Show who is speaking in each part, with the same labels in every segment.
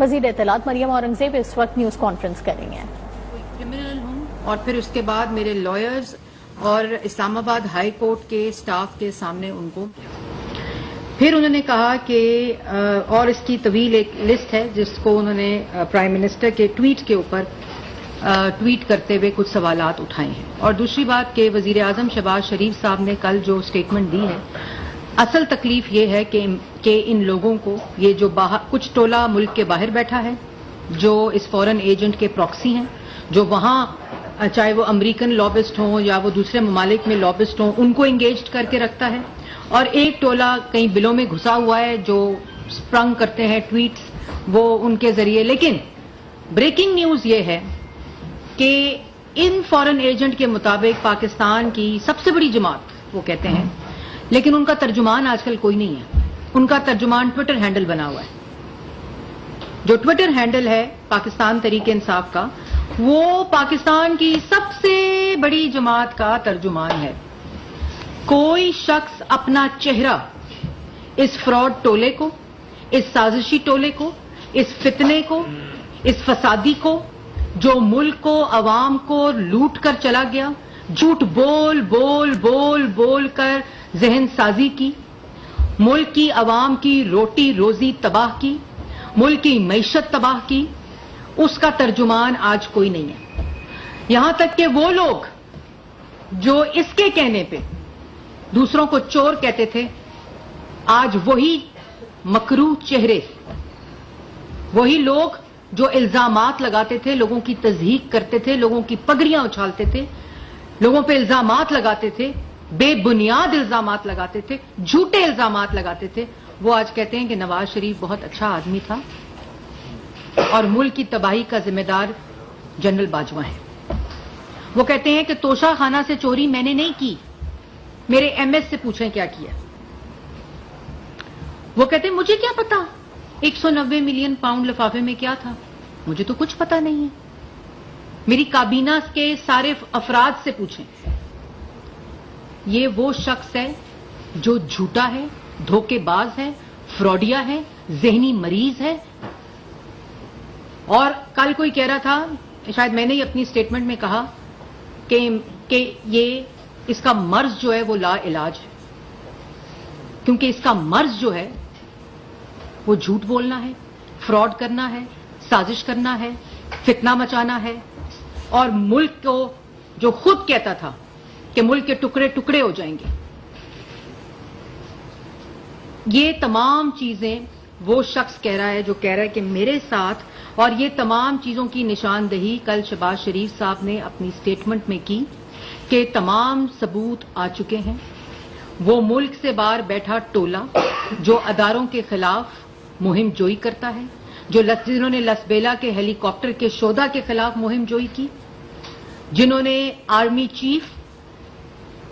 Speaker 1: مزید اطلاعات مریم اورنگزیب اس وقت نیوز کانفرنس کر رہی ہیں.
Speaker 2: کرمنل ہوں اور پھر اس کے بعد میرے لائرز اور اسلام آباد ہائی کورٹ کے سٹاف کے سامنے ان کو پھر انہوں نے کہا کہ اور اس کی طویل ایک لسٹ ہے جس کو انہوں نے پرائم منسٹر کے ٹویٹ کے اوپر ٹویٹ کرتے ہوئے کچھ سوالات اٹھائے ہیں. اور دوسری بات کہ وزیر اعظم شہباز شریف صاحب نے کل جو اسٹیٹمنٹ دی ہے، اصل تکلیف یہ ہے کہ ان لوگوں کو یہ جو کچھ ٹولہ ملک کے باہر بیٹھا ہے جو اس فورن ایجنٹ کے پراکسی ہیں، جو وہاں چاہے وہ امریکن لابسٹ ہوں یا وہ دوسرے ممالک میں لابسٹ ہوں، ان کو انگیجڈ کر کے رکھتا ہے، اور ایک ٹولہ کئی بلوں میں گھسا ہوا ہے جو اسپرنگ کرتے ہیں ٹویٹس وہ ان کے ذریعے. لیکن بریکنگ نیوز یہ ہے کہ ان فورن ایجنٹ کے مطابق پاکستان کی سب سے بڑی جماعت وہ کہتے ہیں، لیکن ان کا ترجمان آج کل کوئی نہیں ہے. ان کا ترجمان ٹویٹر ہینڈل بنا ہوا ہے. جو ٹویٹر ہینڈل ہے پاکستان تحریک انصاف کا، وہ پاکستان کی سب سے بڑی جماعت کا ترجمان ہے. کوئی شخص اپنا چہرہ اس فراڈ ٹولے کو، اس سازشی ٹولے کو، اس فتنے کو، اس فسادی کو جو ملک کو، عوام کو لوٹ کر چلا گیا، جھوٹ بول بول بول بول کر ذہن سازی کی، ملک کی عوام کی روٹی روزی تباہ کی، ملک کی معیشت تباہ کی، اس کا ترجمان آج کوئی نہیں ہے. یہاں تک کہ وہ لوگ جو اس کے کہنے پہ دوسروں کو چور کہتے تھے، آج وہی مکروہ چہرے، وہی لوگ جو الزامات لگاتے تھے، لوگوں کی تضحیک کرتے تھے، لوگوں کی پگڑیاں اچھالتے تھے، لوگوں پہ الزامات لگاتے تھے، بے بنیاد الزامات لگاتے تھے، جھوٹے الزامات لگاتے تھے، وہ آج کہتے ہیں کہ نواز شریف بہت اچھا آدمی تھا اور ملک کی تباہی کا ذمہ دار جنرل باجوہ ہے. وہ کہتے ہیں کہ توشہ خانہ سے چوری میں نے نہیں کی، میرے ایم ایس سے پوچھیں کیا کیا. وہ کہتے ہیں مجھے کیا پتا 190 ملین پاؤنڈ لفافے میں کیا تھا، مجھے تو کچھ پتا نہیں ہے، میری کابینہ کے سارے افراد سے پوچھیں. یہ وہ شخص ہے جو جھوٹا ہے، دھوکے باز ہے، فراڈیا ہے، ذہنی مریض ہے. اور کل کوئی کہہ رہا تھا، شاید میں نے ہی اپنی سٹیٹمنٹ میں کہا کہ یہ اس کا مرض جو ہے وہ لا علاج ہے، کیونکہ اس کا مرض جو ہے وہ جھوٹ بولنا ہے، فراڈ کرنا ہے، سازش کرنا ہے، فتنہ مچانا ہے، اور ملک کو جو خود کہتا تھا کہ ملک کے ٹکڑے ٹکڑے ہو جائیں گے. یہ تمام چیزیں وہ شخص کہہ رہا ہے جو کہہ رہا ہے کہ میرے ساتھ، اور یہ تمام چیزوں کی نشاندہی کل شہباز شریف صاحب نے اپنی سٹیٹمنٹ میں کی کہ تمام ثبوت آ چکے ہیں. وہ ملک سے باہر بیٹھا ٹولہ جو اداروں کے خلاف مہم جوئی کرتا ہے، جنہوں نے لسبیلا کے ہیلی کاپٹر کے شودا کے خلاف مہم جوئی کی، جنہوں نے آرمی چیف،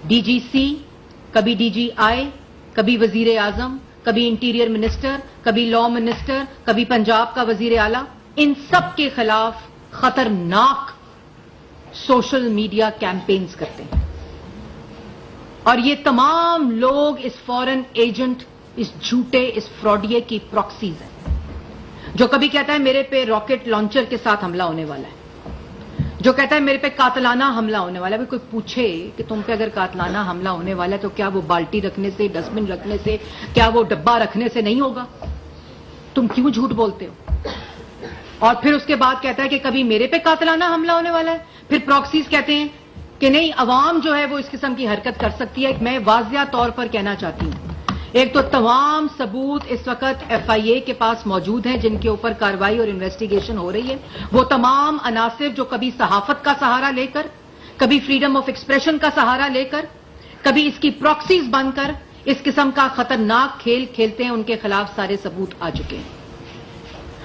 Speaker 2: ڈی جی سی، کبھی ڈی جی آئی، کبھی وزیر اعظم، کبھی انٹیریئر منسٹر، کبھی لا منسٹر، کبھی پنجاب کا وزیر اعلیٰ، ان سب کے خلاف خطرناک سوشل میڈیا کیمپینز کرتے ہیں. اور یہ تمام لوگ اس فورن ایجنٹ، اس جھوٹے، اس فراڈیے کی پراکسیز ہیں. جو کبھی کہتا ہے میرے پہ راکٹ لانچر کے ساتھ حملہ ہونے والا ہے، جو کہتا ہے میرے پہ قاتلانہ حملہ ہونے والا ہے. کوئی پوچھے کہ تم پہ اگر قاتلانہ حملہ ہونے والا ہے تو کیا وہ بالٹی رکھنے سے، ڈسٹ بن رکھنے سے، کیا وہ ڈبہ رکھنے سے نہیں ہوگا؟ تم کیوں جھوٹ بولتے ہو؟ اور پھر اس کے بعد کہتا ہے کہ کبھی میرے پہ قاتلانہ حملہ ہونے والا ہے. پھر پراکسیز کہتے ہیں کہ نہیں، عوام جو ہے وہ اس قسم کی حرکت کر سکتی ہے. میں واضح طور پر کہنا چاہتی ہوں، ایک تو تمام ثبوت اس وقت ایف آئی اے کے پاس موجود ہیں جن کے اوپر کارروائی اور انویسٹیگیشن ہو رہی ہے. وہ تمام عناصر جو کبھی صحافت کا سہارا لے کر، کبھی فریڈم آف ایکسپریشن کا سہارا لے کر، کبھی اس کی پراکسیز بن کر اس قسم کا خطرناک کھیل کھیلتے ہیں، ان کے خلاف سارے ثبوت آ چکے ہیں.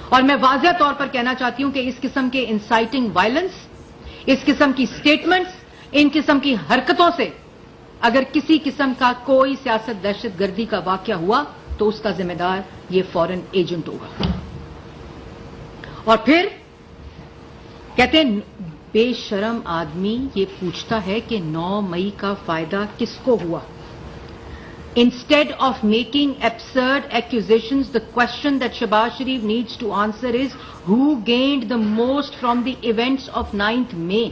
Speaker 2: اور میں واضح طور پر کہنا چاہتی ہوں کہ اس قسم کے انسائٹنگ وائلنس، اس قسم کی سٹیٹمنٹس، ان قسم کی حرکتوں سے اگر کسی قسم کا کوئی سیاست دہشت گردی کا واقعہ ہوا تو اس کا ذمہ دار یہ فورن ایجنٹ ہوگا. اور پھر کہتے ہیں بے شرم آدمی یہ پوچھتا ہے کہ 9 مئی کا فائدہ کس کو ہوا. Instead of making absurd accusations, the question that Shehbaz Sharif needs to answer is, who gained the most from the events of 9th May?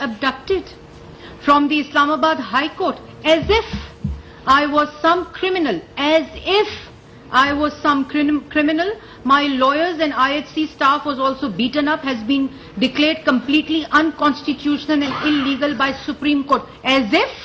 Speaker 2: abducted from the Islamabad High Court, as if I was some criminal, as if I was some criminal. My lawyers and IHC staff was also beaten up, has been declared completely unconstitutional and illegal by Supreme Court. As if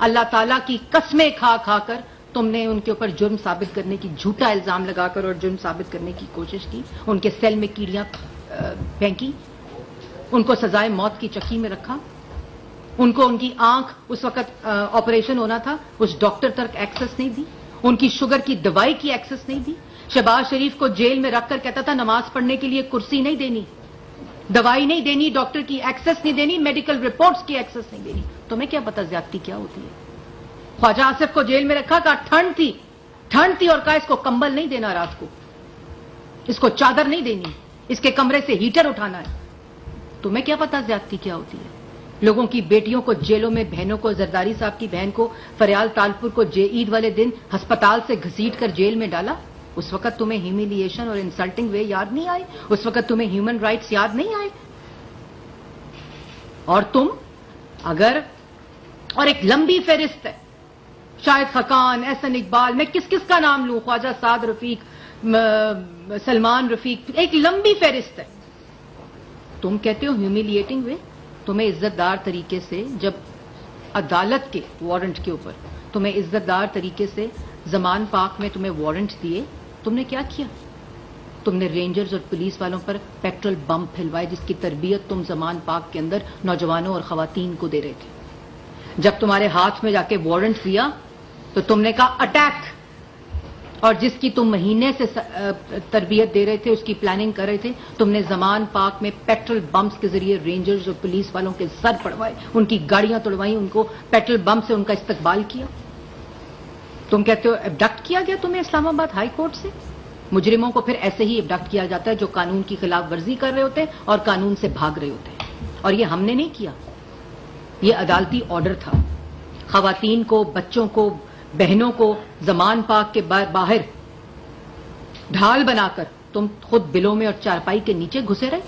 Speaker 2: اللہ تعالیٰ کی قسمیں کھا کھا کر تم نے ان کے اوپر جرم ثابت کرنے کی، جھوٹا الزام لگا کر اور جرم ثابت کرنے کی کوشش کی، ان کے سیل میں کیڑیاں پھینکی، ان کو سزائے موت کی چکی میں رکھا، ان کو ان کی آنکھ اس وقت آپریشن ہونا تھا اس ڈاکٹر تک ایکسس نہیں دی، ان کی شوگر کی دوائی کی ایکسس نہیں دی، شہباز شریف کو جیل میں رکھ کر کہتا تھا نماز پڑھنے کے لیے کرسی نہیں دینی، دوائی نہیں دینی، ڈاکٹر کی ایکسس نہیں دینی، میڈیکل رپورٹس کی ایکسس نہیں دینی۔ تمہیں کیا پتا زیادتی کیا ہوتی ہے؟ خواجہ آصف کو جیل میں رکھا، کہا ٹھنڈ تھی اور کہا اس کو کمبل نہیں دینا، رات کو اس کو چادر نہیں دینی، اس کے کمرے سے ہیٹر اٹھانا ہے۔ تمہیں کیا پتا زیادتی کیا ہوتی ہے؟ لوگوں کی بیٹیوں کو جیلوں میں، بہنوں کو، زرداری صاحب کی بہن کو فریال تالپور کو عید والے دن ہسپتال سے گھسیٹ کر جیل میں ڈالا۔ اس وقت تمہیں ہیومیلیشن اور انسلٹنگ وے یاد نہیں آئے؟ اس وقت تمہیں ہیومن رائٹس یاد نہیں آئے؟ اور تم اگر، اور ایک لمبی فہرست ہے، شاہد خقان، احسن اقبال، میں کس کس کا نام لوں، خواجہ سعد رفیق، سلمان رفیق، ایک لمبی فہرست ہے۔ تم کہتے ہو ہیومیلیٹنگ وے؟ تمہیں عزت دار طریقے سے جب عدالت کے وارنٹ کے اوپر تمہیں عزت دار طریقے سے زمان پاک میں تمہیں وارنٹ دیے، تم نے کیا کیا؟ تم نے رینجرز اور پولیس والوں پر پیٹرول بم پھیلوائے جس کی تربیت تم زمان پاک کے اندر نوجوانوں اور خواتین کو دے رہے تھے۔ جب تمہارے ہاتھ میں جا کے وارنٹ دیا تو تم نے کہا اٹیک، اور جس کی تم مہینے سے تربیت دے رہے تھے، اس کی پلاننگ کر رہے تھے، تم نے زمان پاک میں پیٹرول بمز کے ذریعے رینجرز اور پولیس والوں کے سر پڑوائے، ان کی گاڑیاں توڑوائیں، ان کو پیٹرول بم سے ان کا استقبال کیا۔ تم کہتے ہو ایبڈکٹ کیا گیا تمہیں اسلام آباد ہائی کورٹ سے؟ مجرموں کو پھر ایسے ہی ایبڈکٹ کیا جاتا ہے جو قانون کی خلاف ورزی کر رہے ہوتے ہیں اور قانون سے بھاگ رہے ہوتے ہیں، اور یہ ہم نے نہیں کیا، یہ عدالتی آرڈر تھا۔ خواتین کو، بچوں کو، بہنوں کو زمان پاک کے باہر ڈھال بنا کر تم خود بلوں میں اور چارپائی کے نیچے گھسے رہے۔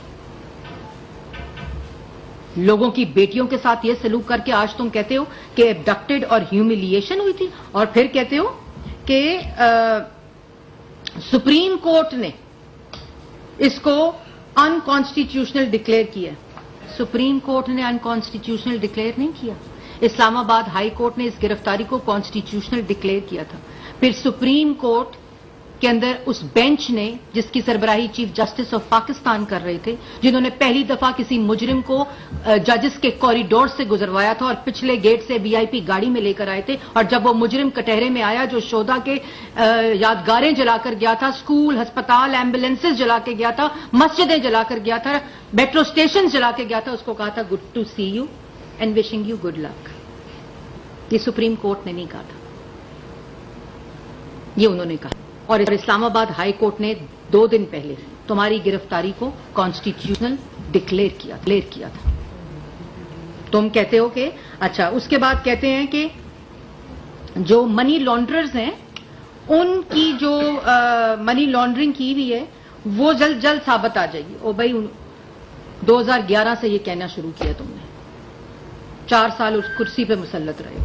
Speaker 2: لوگوں کی بیٹیوں کے ساتھ یہ سلوک کر کے آج تم کہتے ہو کہ ایبڈکٹڈ اور ہیومیلیشن ہوئی تھی، اور پھر کہتے ہو کہ سپریم کورٹ نے اس کو انکانسٹیٹیوشنل ڈکلیئر کیا۔ سپریم کورٹ نے انکانسٹیٹیوشنل ڈکلیئر نہیں کیا، اسلام آباد ہائی کورٹ نے اس گرفتاری کو کانسٹیٹیوشنل ڈکلیئر کیا تھا۔ پھر سپریم کورٹ کے اندر اس بینچ نے، جس کی سربراہی چیف جسٹس آف پاکستان کر رہے تھے، جنہوں نے پہلی دفعہ کسی مجرم کو ججز کے کوریڈور سے گزروایا تھا اور پچھلے گیٹ سے وی آئی پی گاڑی میں لے کر آئے تھے، اور جب وہ مجرم کٹہرے میں آیا جو شہداء کے یادگاریں جلا کر گیا تھا، اسکول، ہسپتال، ایمبولینسز جلا کے گیا تھا، مسجدیں جلا کر گیا تھا، میٹرو اسٹیشن جلا کے گیا تھا، اس کو کہا تھا good to see you and wishing you good luck. یہ سپریم کورٹ نے نہیں کہا تھا، یہ انہوں نے کہا، اور اسلام آباد ہائی کورٹ نے 2 دن پہلے تمہاری گرفتاری کو کانسٹیٹیوشنل ڈکلیئر کیا تھا۔ تم کہتے ہو کہ اچھا، اس کے بعد کہتے ہیں کہ جو منی لانڈررز ہیں ان کی جو منی لانڈرنگ کی ہوئی ہے وہ جلد جلد ثابت آ جائے گی۔ او بھائی 2011 سے یہ کہنا شروع کیا تم نے، 4 سال اس کرسی پہ مسلط رہے،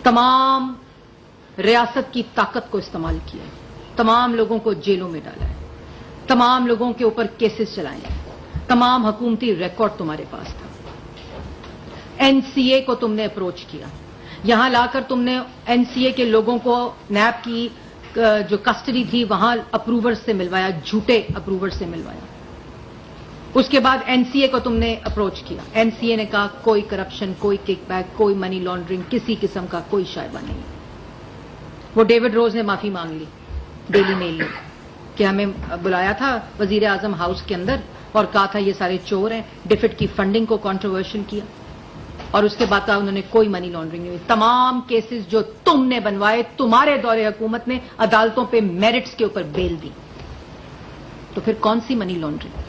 Speaker 2: تمام ریاست کی طاقت کو استعمال کیا ہے، تمام لوگوں کو جیلوں میں ڈالا ہے، تمام لوگوں کے اوپر کیسز چلائے ہیں، تمام حکومتی ریکارڈ تمہارے پاس تھا۔ این سی اے کو تم نے اپروچ کیا، یہاں لا کر تم نے این سی اے کے لوگوں کو نیب کی جو کسٹڈی تھی وہاں اپروور سے ملوایا، جھوٹے اپروور سے ملوایا۔ اس کے بعد این سی اے کو تم نے اپروچ کیا، این سی اے نے کہا کوئی کرپشن، کوئی کک بیک، کوئی منی لانڈرنگ، کسی قسم کا کوئی شائبہ نہیں۔ وہ ڈیوڈ روز نے معافی مانگ لی ڈیلی میل میں کہ ہمیں بلایا تھا وزیر اعظم ہاؤس کے اندر اور کہا تھا یہ سارے چور ہیں، ڈیفٹ کی فنڈنگ کو کنٹروورشل کیا، اور اس کے بعد کہا انہوں نے کوئی منی لانڈرنگ نہیں ہوئی۔ تمام کیسز جو تم نے بنوائے، تمہارے دور حکومت نے عدالتوں پہ میرٹس کے اوپر بیل دی، تو پھر کون سی منی لانڈرنگ؟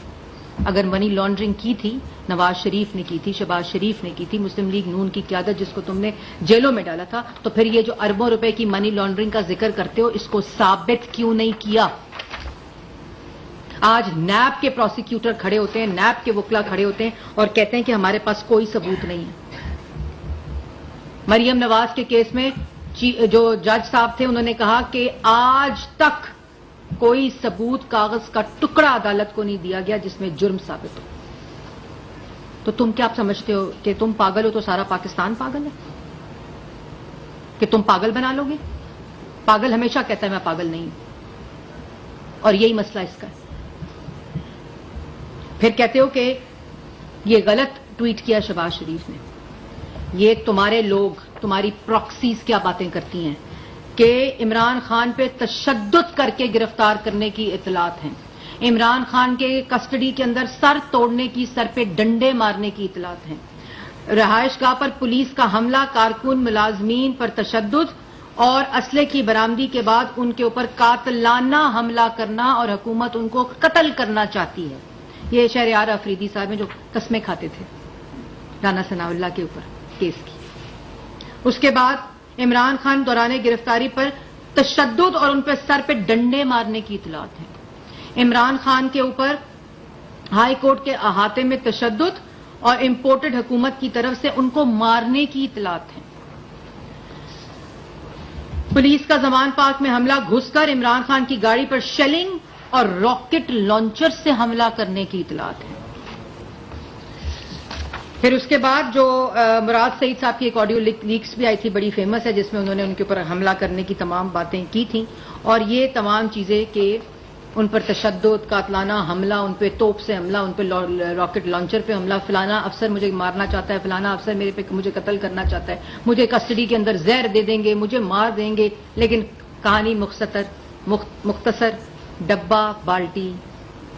Speaker 2: اگر منی لانڈرنگ کی تھی، نواز شریف نے کی تھی، شہباز شریف نے کی تھی، مسلم لیگ نون کی قیادت جس کو تم نے جیلوں میں ڈالا تھا، تو پھر یہ جو اربوں روپے کی منی لانڈرنگ کا ذکر کرتے ہو اس کو ثابت کیوں نہیں کیا؟ آج نیب کے پروسیکیوٹر کھڑے ہوتے ہیں، نیب کے وکلا کھڑے ہوتے ہیں اور کہتے ہیں کہ ہمارے پاس کوئی ثبوت نہیں ہے۔ مریم نواز کے کیس میں جو جج صاحب تھے انہوں نے کہا کہ آج تک کوئی ثبوت، کاغذ کا ٹکڑا عدالت کو نہیں دیا گیا جس میں جرم ثابت ہو۔ تو تم کیا سمجھتے ہو کہ تم پاگل ہو تو سارا پاکستان پاگل ہے؟ کہ تم پاگل بنا لو گے. پاگل ہمیشہ کہتا ہے میں پاگل نہیں ہوں, اور یہی مسئلہ اس کا ہے. پھر کہتے ہو کہ یہ غلط ٹویٹ کیا شہباز شریف نے. یہ تمہارے لوگ, تمہاری پراکسیز کیا باتیں کرتی ہیں کہ عمران خان پہ تشدد کر کے گرفتار کرنے کی اطلاعات ہیں, عمران خان کے کسٹڈی کے اندر سر توڑنے کی, سر پہ ڈنڈے مارنے کی اطلاعات ہیں, رہائش گاہ پر پولیس کا حملہ, کارکن ملازمین پر تشدد اور اسلحے کی برآمدی کے بعد ان کے اوپر قاتلانہ حملہ کرنا اور حکومت ان کو قتل کرنا چاہتی ہے. یہ شہریار افریدی صاحب ہیں جو قسمیں کھاتے تھے رانا ثناء اللہ کے اوپر کیس کی. اس کے بعد عمران خان دوران گرفتاری پر تشدد اور ان پہ سر پہ ڈنڈے مارنے کی اطلاعات ہیں. عمران خان کے اوپر ہائی کورٹ کے احاطے میں تشدد اور امپورٹڈ حکومت کی طرف سے ان کو مارنے کی اطلاعات ہیں. پولیس کا زمان پارک میں حملہ, گھس کر عمران خان کی گاڑی پر شیلنگ اور راکٹ لانچر سے حملہ کرنے کی اطلاعات ہیں. پھر اس کے بعد جو مراد سعید صاحب کی ایک آڈیو لیکس بھی آئی تھی, بڑی فیمس ہے, جس میں انہوں نے ان کے اوپر حملہ کرنے کی تمام باتیں کی تھیں, اور یہ تمام چیزیں کہ ان پر تشدد, قاتلانہ حملہ, ان پہ توپ سے حملہ, ان پہ راکٹ لانچر پہ حملہ, فلانا افسر مجھے مارنا چاہتا ہے, فلانا افسر میرے پہ مجھے قتل کرنا چاہتا ہے, مجھے کسٹڈی کے اندر زہر دے دیں گے, مجھے مار دیں گے. لیکن کہانی مختصر, ڈبہ, بالٹی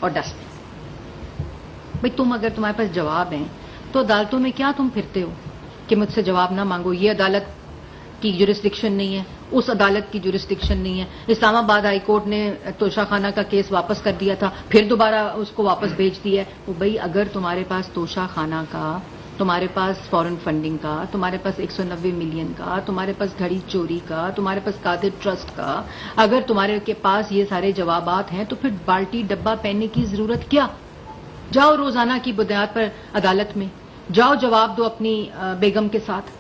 Speaker 2: اور ڈسٹ بن. بھئی تم اگر تمہارے پاس جواب ہیں تو عدالتوں میں کیا تم پھرتے ہو کہ مجھ سے جواب نہ مانگو؟ یہ عدالت کی جورسڈکشن نہیں ہے, اس عدالت کی جورسڈکشن نہیں ہے. اسلام آباد ہائی کورٹ نے توشہ خانہ کا کیس واپس کر دیا تھا, پھر دوبارہ اس کو واپس بھیج دیا ہے. وہ بھئی اگر تمہارے پاس توشہ خانہ کا, تمہارے پاس فورن فنڈنگ کا, تمہارے پاس 190 ملین کا, تمہارے پاس گھڑی چوری کا, تمہارے پاس قادر ٹرسٹ کا, اگر تمہارے کے پاس یہ سارے جوابات ہیں تو پھر بالٹی ڈبہ پہننے کی ضرورت کیا؟ جاؤ روزانہ کی بنیاد پر عدالت میں جاؤ, جواب دو اپنی بیگم کے ساتھ.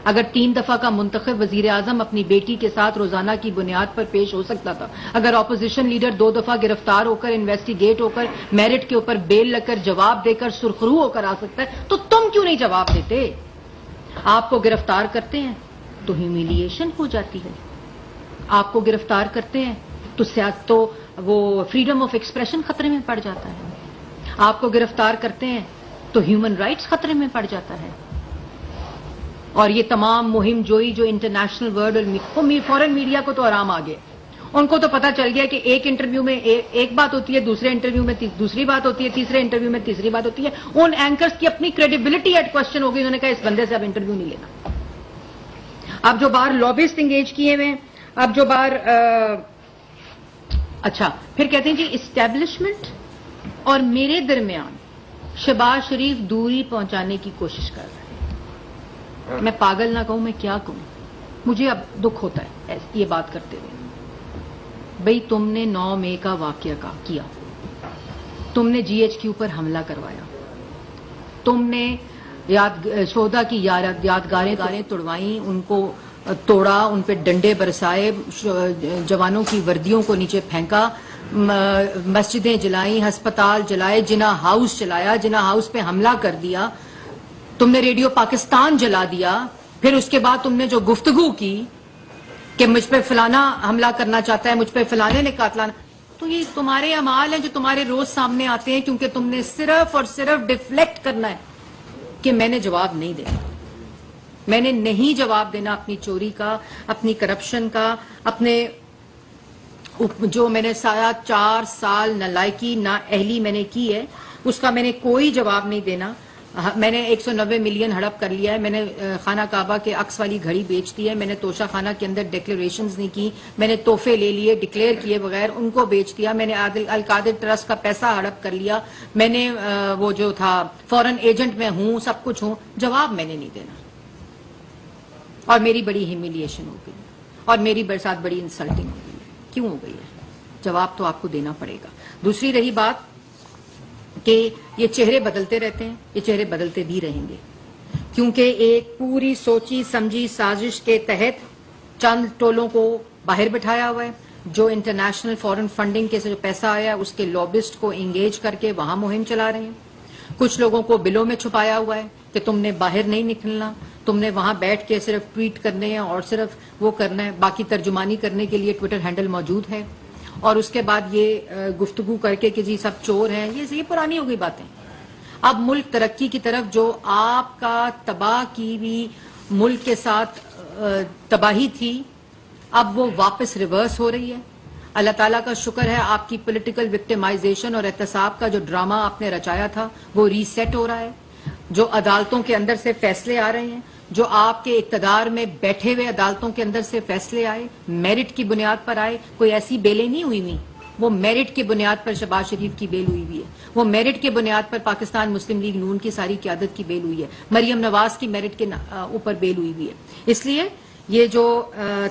Speaker 2: اگر 3 دفعہ کا منتخب وزیر اعظم اپنی بیٹی کے ساتھ روزانہ کی بنیاد پر پیش ہو سکتا تھا, اگر اپوزیشن لیڈر 2 دفعہ گرفتار ہو کر, انویسٹیگیٹ ہو کر, میرٹ کے اوپر بیل لگ کر جواب دے کر سرخرو ہو کر آ سکتا ہے, تو تم کیوں نہیں جواب دیتے؟ آپ کو گرفتار کرتے ہیں تو ہیومیلیشن ہو جاتی ہے, آپ کو گرفتار کرتے ہیں تو وہ فریڈم آف ایکسپریشن خطرے میں پڑ جاتا ہے, آپ کو گرفتار کرتے ہیں تو ہیومن رائٹس خطرے میں پڑ جاتا ہے. اور یہ تمام مہم جوئی جو انٹرنیشنل ورلڈ اور فورن میڈیا کو تو آرام آ گیا, ان کو تو پتا چل گیا کہ ایک انٹرویو میں ایک بات ہوتی ہے, دوسرے انٹرویو میں دوسری بات ہوتی ہے, تیسرے انٹرویو میں تیسری بات ہوتی ہے. ان اینکرز کی اپنی کریڈیبلٹی ایٹ کوسچن ہو گئی, انہوں نے کہا اس بندے سے اب انٹرویو نہیں لینا. اب جو بار لابسٹ انگیج کیے ہوئے, اب جو بار اچھا پھر کہتے ہیں جی اسٹیبلشمنٹ اور میرے درمیان شہباز شریف دوری پہنچانے کی کوشش کر رہے ہیں. میں پاگل نہ کہوں, میں کیا کہوں, مجھے اب دکھ ہوتا ہے یہ بات کرتے ہوئے. بھئی تم نے 9 مئی کا واقعہ کیا, تم نے جی ایچ کیو پر حملہ کروایا, تم نے شہداء کی یادگاریں توڑوائیں, ان کو توڑا, ان پہ ڈنڈے برسائے, جوانوں کی وردیوں کو نیچے پھینکا, مسجدیں جلائیں, ہسپتال جلائے, جنا ہاؤس چلایا, جنا ہاؤس پہ حملہ کر دیا, تم نے ریڈیو پاکستان جلا دیا. پھر اس کے بعد تم نے جو گفتگو کی کہ مجھ پہ فلانا حملہ کرنا چاہتا ہے, مجھ پہ فلانے نے قاتلانہ, تو یہ تمہارے اعمال ہیں جو تمہارے روز سامنے آتے ہیں, کیونکہ تم نے صرف اور صرف ڈیفلیکٹ کرنا ہے کہ میں نے جواب نہیں دینا, میں نے نہیں جواب دینا اپنی چوری کا, اپنی کرپشن کا, اپنے جو میں نے 4 سال نالائکی نااہلی میں نے کی ہے اس کا میں نے کوئی جواب نہیں دینا. میں نے 190 ملین ہڑپ کر لیا ہے, میں نے خانہ کعبہ کے عکس والی گھڑی بیچ دی ہے, میں نے توشہ خانہ کے اندر ڈکلیریشنز نہیں کی, میں نے تحفے لے لیے ڈکلیئر کیے بغیر ان کو بیچ دیا, میں نے القادر ٹرسٹ کا پیسہ ہڑپ کر لیا, میں نے وہ جو تھا فورن ایجنٹ میں ہوں, سب کچھ ہوں, جواب میں نے نہیں دینا. اور میری بڑی ہیومیلیشن ہو گئی اور میری ساتھ بڑی انسلٹنگ ہو گئی. کیوں ہو گئی ہے؟ جواب تو آپ کو دینا پڑے گا. دوسری رہی بات کہ یہ چہرے بدلتے رہتے ہیں, یہ چہرے بدلتے بھی رہیں گے, کیونکہ ایک پوری سوچی سمجھی سازش کے تحت چند ٹولوں کو باہر بٹھایا ہوا ہے, جو انٹرنیشنل فورن فنڈنگ کے سے جو پیسہ آیا ہے اس کے لابسٹ کو انگیج کر کے وہاں مہم چلا رہے ہیں. کچھ لوگوں کو بلوں میں چھپایا ہوا ہے کہ تم نے باہر نہیں نکلنا, تم نے وہاں بیٹھ کے صرف ٹویٹ کرنے ہیں اور صرف وہ کرنا ہے, باقی ترجمانی کرنے کے لیے ٹویٹر ہینڈل موجود ہے, اور اس کے بعد یہ گفتگو کر کے کہ جی سب چور ہیں, یہ پرانی ہو گئی باتیں. اب ملک ترقی کی طرف جو آپ کا تباہ کی بھی ملک کے ساتھ تباہی تھی, اب وہ واپس ریورس ہو رہی ہے. اللہ تعالیٰ کا شکر ہے آپ کی پولیٹیکل وکٹمائزیشن اور احتساب کا جو ڈرامہ آپ نے رچایا تھا وہ ری سیٹ ہو رہا ہے. جو عدالتوں کے اندر سے فیصلے آ رہے ہیں, جو آپ کے اقتدار میں بیٹھے ہوئے عدالتوں کے اندر سے فیصلے آئے, میرٹ کی بنیاد پر آئے, کوئی ایسی بیلیں نہیں ہوئی ہوئی, وہ میرٹ کی بنیاد پر شہباز شریف کی بیل ہوئی ہوئی ہے, وہ میرٹ کی بنیاد پر پاکستان مسلم لیگ نون کی ساری قیادت کی بیل ہوئی ہے, مریم نواز کی میرٹ کے اوپر بیل ہوئی ہوئی ہے. اس لیے یہ جو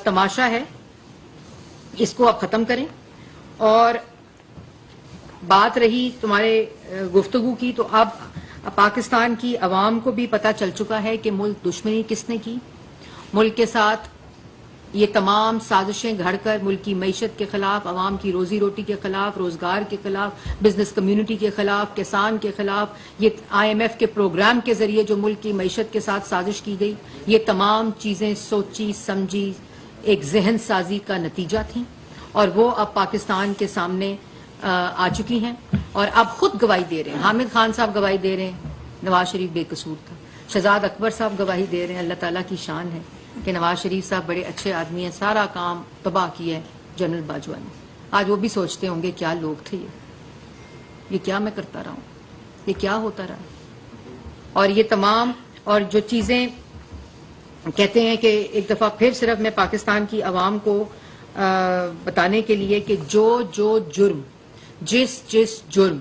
Speaker 2: تماشا ہے اس کو آپ ختم کریں. اور بات رہی تمہارے گفتگو کی, تو اب پاکستان کی عوام کو بھی پتہ چل چکا ہے کہ ملک دشمنی کس نے کی. ملک کے ساتھ یہ تمام سازشیں گھڑ کر ملک کی معیشت کے خلاف, عوام کی روزی روٹی کے خلاف, روزگار کے خلاف, بزنس کمیونٹی کے خلاف, کسان کے خلاف, یہ IMF کے پروگرام کے ذریعے جو ملک کی معیشت کے ساتھ سازش کی گئی, یہ تمام چیزیں سوچی سمجھی ایک ذہن سازی کا نتیجہ تھیں, اور وہ اب پاکستان کے سامنے آ چکی ہیں اور اب خود گواہی دے رہے ہیں. حامد خان صاحب گواہی دے رہے ہیں نواز شریف بے قصور تھا, شہزاد اکبر صاحب گواہی دے رہے ہیں, اللہ تعالیٰ کی شان ہے کہ نواز شریف صاحب بڑے اچھے آدمی ہیں, سارا کام تباہ کیا ہے جنرل باجوہ نے. آج وہ بھی سوچتے ہوں گے کیا لوگ تھے یہ کیا میں کرتا رہا ہوں, یہ کیا ہوتا رہا. اور یہ تمام اور جو چیزیں کہتے ہیں کہ ایک دفعہ پھر صرف میں پاکستان کی عوام کو بتانے کے لیے کہ جو جرم جس جرم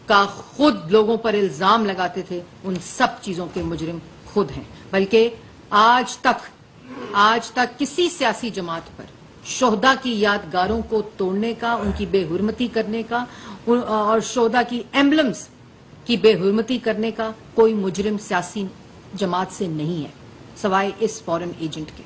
Speaker 2: کا خود لوگوں پر الزام لگاتے تھے ان سب چیزوں کے مجرم خود ہیں. بلکہ آج تک کسی سیاسی جماعت پر شہداء کی یادگاروں کو توڑنے کا, ان کی بے حرمتی کرنے کا اور شہداء کی ایمبلمز کی بے حرمتی کرنے کا کوئی مجرم سیاسی جماعت سے نہیں ہے سوائے اس فورن ایجنٹ کے.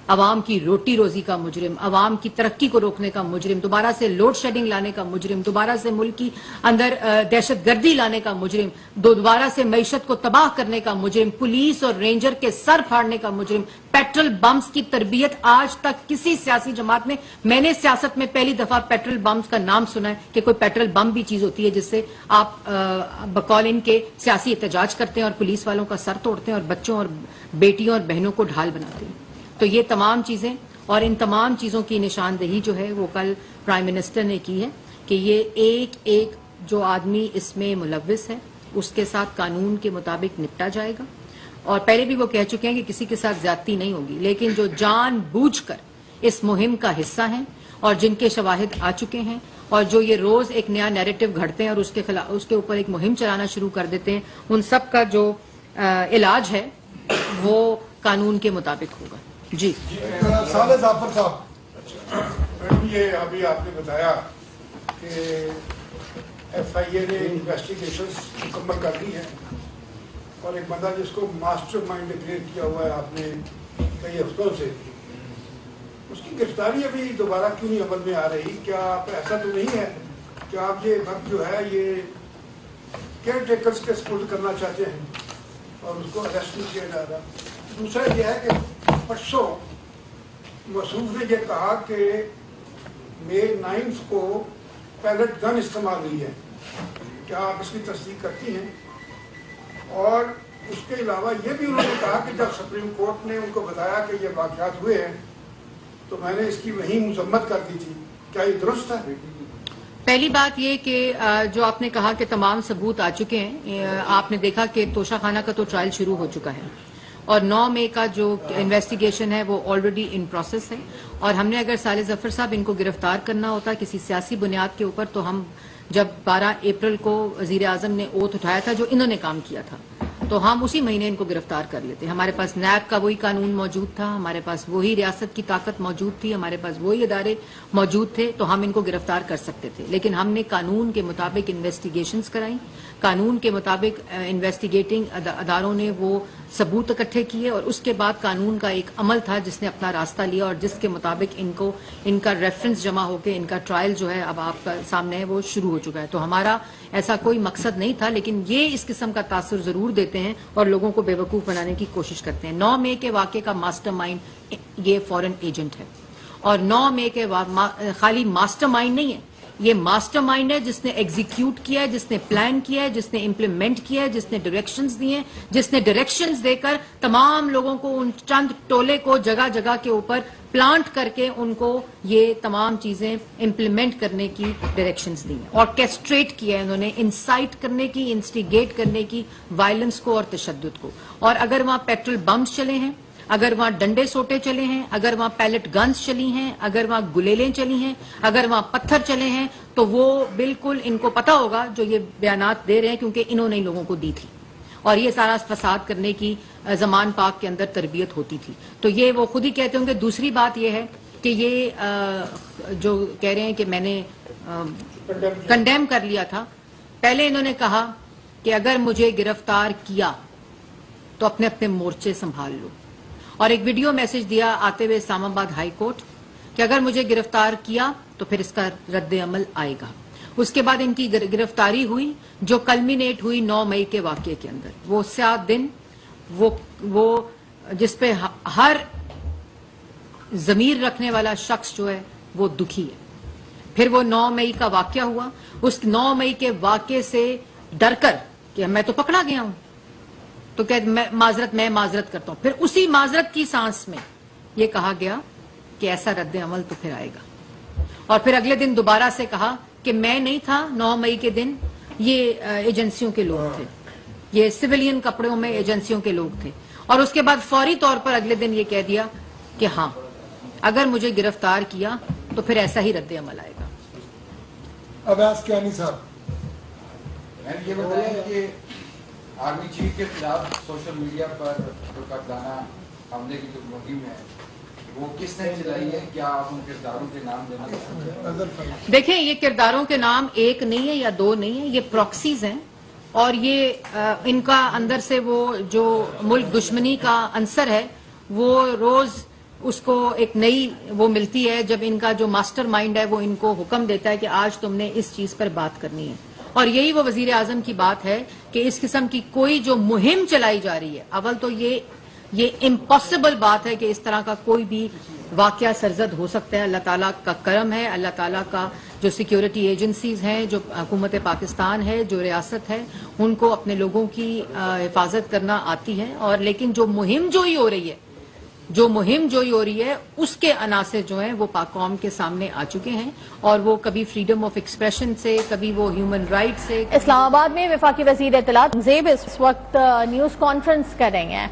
Speaker 2: عوام کی روٹی روزی کا مجرم, عوام کی ترقی کو روکنے کا مجرم, دوبارہ سے لوڈ شیڈنگ لانے کا مجرم, دوبارہ سے ملک کی اندر دہشت گردی لانے کا مجرم, دوبارہ سے معیشت کو تباہ کرنے کا مجرم, پولیس اور رینجر کے سر پھاڑنے کا مجرم, پیٹرول بمز کی تربیت آج تک کسی سیاسی جماعت میں نے سیاست میں پہلی دفعہ پیٹرول بمز کا نام سنا ہے کہ کوئی پیٹرول بم بھی چیز ہوتی ہے جس سے آپ بقول ان کے سیاسی احتجاج کرتے ہیں اور پولیس والوں کا سر توڑتے ہیں اور بچوں اور بیٹیوں اور بہنوں کو ڈھال بناتے ہیں. تو یہ تمام چیزیں اور ان تمام چیزوں کی نشاندہی جو ہے وہ کل پرائم منسٹر نے کی ہے کہ یہ ایک جو آدمی اس میں ملوث ہے اس کے ساتھ قانون کے مطابق نپٹا جائے گا. اور پہلے بھی وہ کہہ چکے ہیں کہ کسی کے ساتھ زیادتی نہیں ہوگی, لیکن جو جان بوجھ کر اس مہم کا حصہ ہیں اور جن کے شواہد آ چکے ہیں اور جو یہ روز ایک نیا نیریٹو گھڑتے ہیں اور اس کے اوپر ایک مہم چلانا شروع کر دیتے ہیں, ان سب کا جو علاج ہے وہ قانون کے مطابق ہوگا. جی
Speaker 3: صالح ظفر صاحب, یہ ابھی آپ نے بتایا کہ FIA نے انویسٹیگیشنز مکمل کر لی ہیں اور ایک بندہ جس کو ماسٹر مائنڈ ڈکلیئر کیا ہوا ہے آپ نے کئی ہفتوں سے, اس کی گرفتاری ابھی دوبارہ کیوں نہیں عمل میں آ رہی؟ کیا ایسا تو نہیں ہے کہ آپ یہ وقت جو ہے یہ کیئر ٹیکرز کے سپورٹ کرنا چاہتے ہیں اور اس کو اریسٹ نہیں کیا جا رہا؟ دوسرا یہ ہے کہ پرسوں موصوف نے یہ کہا کہ مئی 9 کو پیلٹ گن استعمال ہوئی ہے, کیا آپ اس کی تصدیق کرتی ہیں؟ اور اس کے علاوہ یہ بھی انہوں نے کہا کہ جب سپریم کورٹ نے ان کو بتایا کہ یہ واقعات ہوئے ہیں تو میں نے اس کی وہی مذمت کر دی تھی, کیا یہ درست ہے؟
Speaker 2: پہلی بات یہ کہ جو آپ نے کہا کہ تمام ثبوت آ چکے ہیں, آپ نے دیکھا کہ توشہ خانہ کا تو ٹرائل شروع ہو چکا ہے اور 9 مئی کا جو انویسٹیگیشن ہے وہ آلریڈی ان پروسیس ہے. اور ہم نے اگر صالح ظفر صاحب ان کو گرفتار کرنا ہوتا کسی سیاسی بنیاد کے اوپر تو ہم جب 12 اپریل کو وزیر اعظم نے اوتھ اٹھایا تھا جو انہوں نے کام کیا تھا تو ہم اسی مہینے ان کو گرفتار کر لیتے. ہمارے پاس نیب کا وہی قانون موجود تھا, ہمارے پاس وہی ریاست کی طاقت موجود تھی, ہمارے پاس وہی ادارے موجود تھے تو ہم ان کو گرفتار کر سکتے تھے. لیکن ہم نے قانون کے مطابق انویسٹیگیشنز کرائیں, قانون کے مطابق انویسٹیگیٹنگ اداروں نے وہ ثبوت اکٹھے کیے اور اس کے بعد قانون کا ایک عمل تھا جس نے اپنا راستہ لیا اور جس کے مطابق ان کا ریفرنس جمع ہو کے ان کا ٹرائل جو ہے اب آپ کا سامنے ہے وہ شروع ہو چکا ہے. تو ہمارا ایسا کوئی مقصد نہیں تھا, لیکن یہ اس قسم کا تاثر ضرور دیتے ہیں ہیں اور لوگوں کو بیوقوف بنانے کی کوشش کرتے ہیں. 9 مئی کے واقعے کا ماسٹر مائنڈ یہ فورن ایجنٹ ہے, اور 9 مئی کے خالی ماسٹر مائنڈ نہیں ہے, یہ ماسٹر مائنڈ ہے جس نے ایگزیکیوٹ کیا ہے, جس نے پلان کیا ہے, جس نے امپلیمنٹ کیا ہے, جس نے ڈائریکشنز دیے ہیں, جس نے ڈائریکشنز دے کر تمام لوگوں کو ان چند ٹولے کو جگہ جگہ کے اوپر پلانٹ کر کے ان کو یہ تمام چیزیں امپلیمنٹ کرنے کی ڈائریکشنز دی ہیں. آرکیسٹریٹ کیا ہے انہوں نے, انسائٹ کرنے کی, انسٹیگیٹ کرنے کی وائلنس کو اور تشدد کو. اور اگر وہاں پیٹرول بمز چلے ہیں, اگر وہاں ڈنڈے سوٹے چلے ہیں, اگر وہاں پیلٹ گنز چلی ہیں, اگر وہاں گلیلیں چلی ہیں, اگر وہاں پتھر چلے ہیں, تو وہ بالکل ان کو پتا ہوگا جو یہ بیانات دے رہے ہیں, کیونکہ انہوں نے لوگوں کو دی تھی اور یہ سارا فساد کرنے کی زمان پاک کے اندر تربیت ہوتی تھی. تو یہ وہ خود ہی کہتے ہوں گے. دوسری بات یہ ہے کہ یہ جو کہہ رہے ہیں کہ میں نے کنڈیم کر لیا تھا, پہلے انہوں نے کہا کہ اگر مجھے گرفتار کیا تو اپنے اپنے مورچے سنبھال لو, اور ایک ویڈیو میسج دیا آتے ہوئے اسلام آباد ہائی کورٹ کہ اگر مجھے گرفتار کیا تو پھر اس کا رد عمل آئے گا. اس کے بعد ان کی گرفتاری ہوئی جو کلمینیٹ ہوئی 9 مئی کے واقعے کے اندر. وہ 7 دن وہ جس پہ ہر ضمیر رکھنے والا شخص جو ہے وہ دکھی ہے. پھر وہ 9 مئی کا واقعہ ہوا, اس 9 مئی کے واقعے سے ڈر کر کہ میں تو پکڑا گیا ہوں تو کہ میں معذرت کرتا ہوں. پھر اسی معذرت کی سانس میں یہ کہا گیا کہ ایسا رد عمل تو پھر آئے گا. اور پھر اگلے دن دوبارہ سے کہا کہ میں نہیں تھا 9 مئی کے دن, یہ ایجنسیوں کے لوگ تھے, یہ سویلین کپڑوں میں ایجنسیوں کے لوگ تھے. اور اس کے بعد فوری طور پر اگلے دن یہ کہہ دیا کہ ہاں اگر مجھے گرفتار کیا تو پھر ایسا ہی رد عمل آئے گا.
Speaker 3: عباس کیانی صاحب,
Speaker 4: میں یہ بتائیں کہ آرمی چیف کے خلاف سوشل میڈیا پر جو کردانہ حملے کی جو مہم ہے وہ کس نے چلائی ہے, کیا آپ ان کرداروں کے نام دینا چاہتے ہیں؟
Speaker 2: دیکھیں, یہ کرداروں کے نام ایک نہیں ہے یا 2 نہیں ہے, یہ پراکسیز ہیں, اور یہ ان کا اندر سے وہ جو ملک دشمنی کا عنصر ہے وہ روز اس کو ایک نئی وہ ملتی ہے جب ان کا جو ماسٹر مائنڈ ہے وہ ان کو حکم دیتا ہے کہ آج تم نے اس چیز پر بات کرنی ہے. اور یہی وہ وزیر اعظم کی بات ہے کہ اس قسم کی کوئی جو مہم چلائی جا رہی ہے, اول تو یہ امپاسبل بات ہے کہ اس طرح کا کوئی بھی واقعہ سرزد ہو سکتا ہے. اللہ تعالیٰ کا کرم ہے, اللہ تعالیٰ کا جو سیکیورٹی ایجنسیز ہیں, جو حکومت پاکستان ہے, جو ریاست ہے, ان کو اپنے لوگوں کی حفاظت کرنا آتی ہے. اور لیکن جو مہم جوئی ہو رہی ہے اس کے عناصر جو ہیں وہ پاک قوم کے سامنے آ چکے ہیں, اور وہ کبھی فریڈم آف ایکسپریشن سے, کبھی وہ ہیومن رائٹ سے.
Speaker 1: اسلام آباد میں وفاقی وزیر اطلاعات زیب اس وقت نیوز کانفرنس کر رہی ہیں.